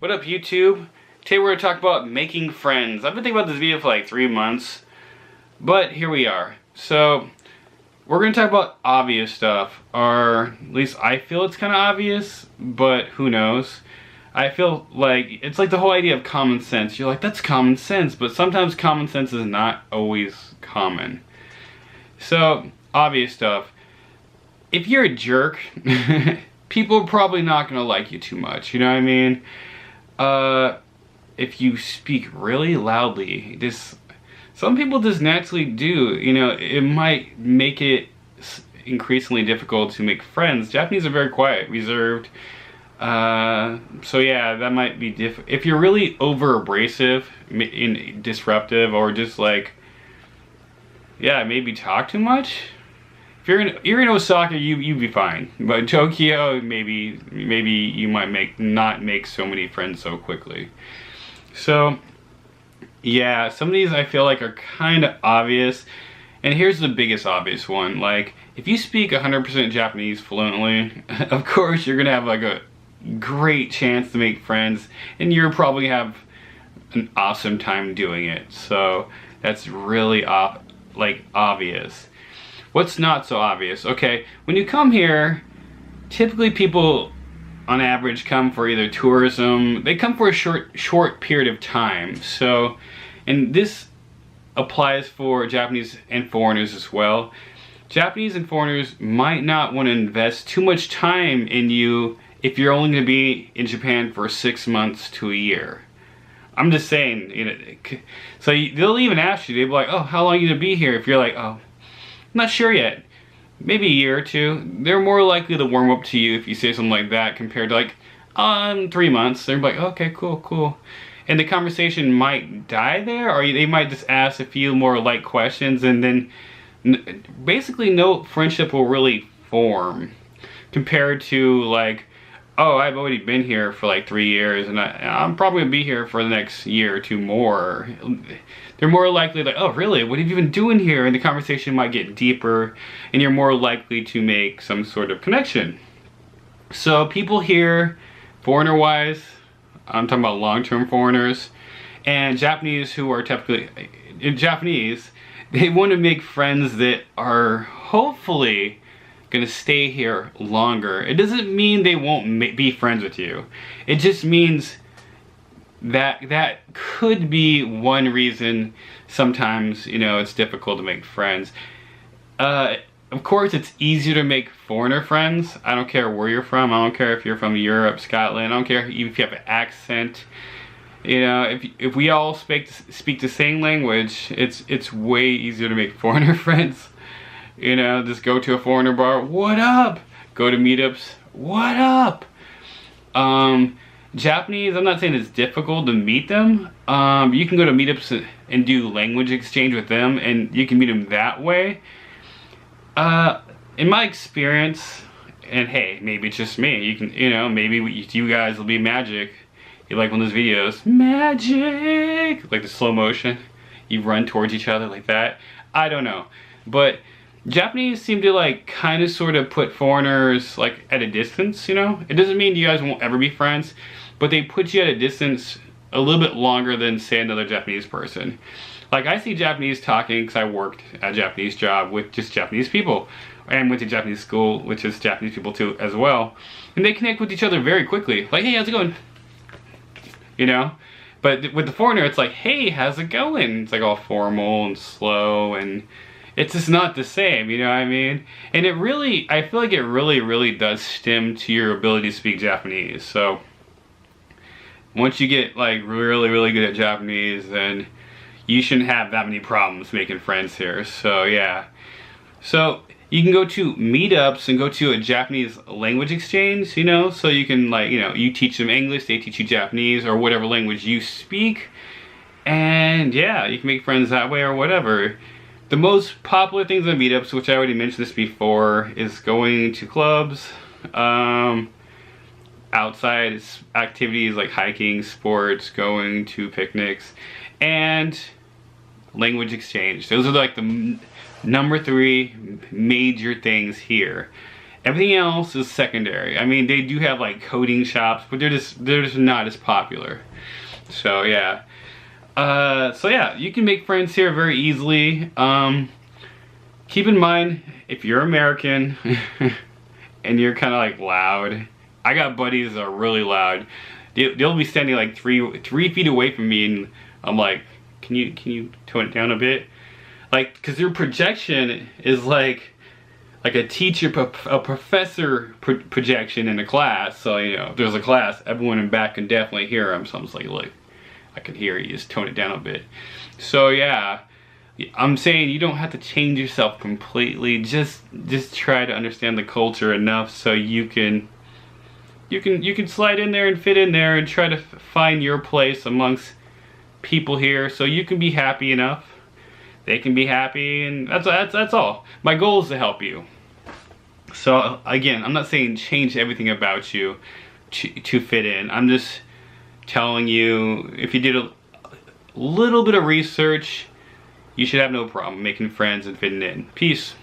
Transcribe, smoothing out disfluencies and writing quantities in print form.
What up, YouTube? Today we're going to talk about making friends. I've been thinking about this video for like 3 months, but here we are. So, we're going to talk about obvious stuff, or at least I feel it's kind of obvious, but who knows. I feel like it's like the whole idea of common sense. You're like, that's common sense, but sometimes common sense is not always common. So, obvious stuff. If you're a jerk, people are probably not going to like you too much, you know what I mean? If you speak really loudly, some people just naturally do, you know, it might make it increasingly difficult to make friends. Japanese are very quiet, reserved, so yeah, that might be if you're really over abrasive, disruptive, or just like, yeah, maybe talk too much. If you're in Osaka, you'd be fine. But in Tokyo, maybe you might not make so many friends so quickly. So yeah, some of these I feel like are kind of obvious. And here's the biggest obvious one. Like, if you speak 100% Japanese fluently, of course you're gonna have like a great chance to make friends, and you'll probably have an awesome time doing it. So that's really obvious. What's not so obvious? Okay, when you come here, typically people on average come for either tourism, they come for a short period of time. So, and this applies for Japanese and foreigners as well. Japanese and foreigners might not want to invest too much time in you if you're only going to be in Japan for 6 months to a year. I'm just saying, you know, so they'll even ask you, they'll be like, oh, how long are you going to be here? If you're like, oh, I'm not sure yet. Maybe a year or two. They're more likely to warm up to you if you say something like that compared to like, 3 months. They're like, okay, cool. And the conversation might die there, or they might just ask a few more light questions, and then basically no friendship will really form. Compared to like, oh, I've already been here for like 3 years, and I'm probably gonna be here for the next year or two more. They're more likely like, oh really, what have you been doing here? And the conversation might get deeper, and you're more likely to make some sort of connection. So people here, foreigner-wise, I'm talking about long-term foreigners, and Japanese who are typically, Japanese, they want to make friends that are hopefully gonna stay here longer. It doesn't mean they won't be friends with you. It just means that could be one reason sometimes, you know, it's difficult to make friends. Of course, it's easier to make foreigner friends. I don't care where you're from. I don't care if you're from Europe, Scotland. I don't care even if you have an accent. You know, if we all speak the same language, it's way easier to make foreigner friends. You know, just go to a foreigner bar, what up? Go to meetups, what up? Japanese, I'm not saying it's difficult to meet them. You can go to meetups and do language exchange with them, and you can meet them that way. In my experience, and hey, maybe it's just me, you know, maybe you guys will be magic. You like one of those videos, magic, like the slow motion, you run towards each other like that. I don't know, but Japanese seem to like kind of sort of put foreigners like at a distance, you know? It doesn't mean you guys won't ever be friends, but they put you at a distance a little bit longer than, say, another Japanese person. Like, I see Japanese talking because I worked at a Japanese job with just Japanese people, and went to Japanese school, which is Japanese people too as well. And they connect with each other very quickly. Like, hey, how's it going? You know? But with the foreigner, it's like, hey, how's it going? It's like all formal and slow, and it's just not the same, you know what I mean? And it really, I feel like it really does stem to your ability to speak Japanese. So once you get like really good at Japanese, then you shouldn't have that many problems making friends here. So yeah. So you can go to meetups and go to a Japanese language exchange, you know? So you can, like, you know, you teach them English, they teach you Japanese, or whatever language you speak. And yeah, you can make friends that way or whatever. The most popular things on meetups, which I already mentioned this before, is going to clubs, outside activities like hiking, sports, going to picnics, and language exchange. Those are like the number 3 major things here. Everything else is secondary. I mean, they do have like coding shops, but they're just not as popular. So yeah. So yeah, you can make friends here very easily. Keep in mind, if you're American and you're kind of like loud, I got buddies that are really loud. They'll be standing like three feet away from me, and I'm like, can you tone it down a bit? Like, because their projection is like a teacher, a professor projection in a class. So, you know, if there's a class, everyone in back can definitely hear them. So I'm just like, look, I can hear you, just tone it down a bit. So yeah, I'm saying you don't have to change yourself completely. Just try to understand the culture enough so you can slide in there and fit in there and try to find your place amongst people here so you can be happy enough. They can be happy, and that's all. My goal is to help you. So again, I'm not saying change everything about you to fit in. I'm just telling you, if you did a little bit of research, you should have no problem making friends and fitting in. Peace.